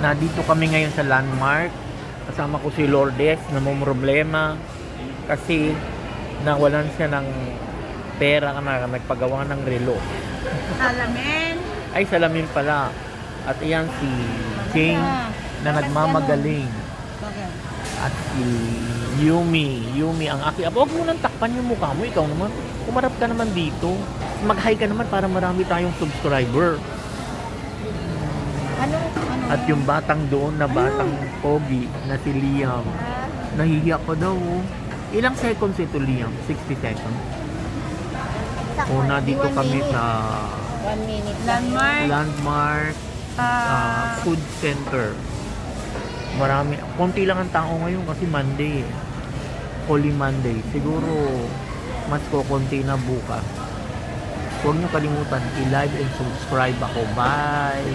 Nandito kami ngayon sa Landmark. Kasama ko si Lourdes na may problema kasi nawalan siya ng pera na nagpagawa ng relo. Salamin. Ay, salamin pala. At iyan si Jane na nagmamagaling. Bakit? At si Yumi ang aki. Huwag mo nang takpan yung mukha mo. Ikaw naman, kumarap ka naman dito. Mag-hi ka naman para marami tayong subscriber. Ano? At yung batang doon na batang pogi na si Liam. Nahihiya ko daw. Ilang seconds ito, Liam? 60 seconds. Una dito kami sa 1 minute. Landmark. Landmark Food Center. Marami. Konti lang ang tao ngayon kasi Monday. Holy Monday. Siguro mas kukunti na bukas. Huwag niyo kalimutan i-like and subscribe ako. Bye!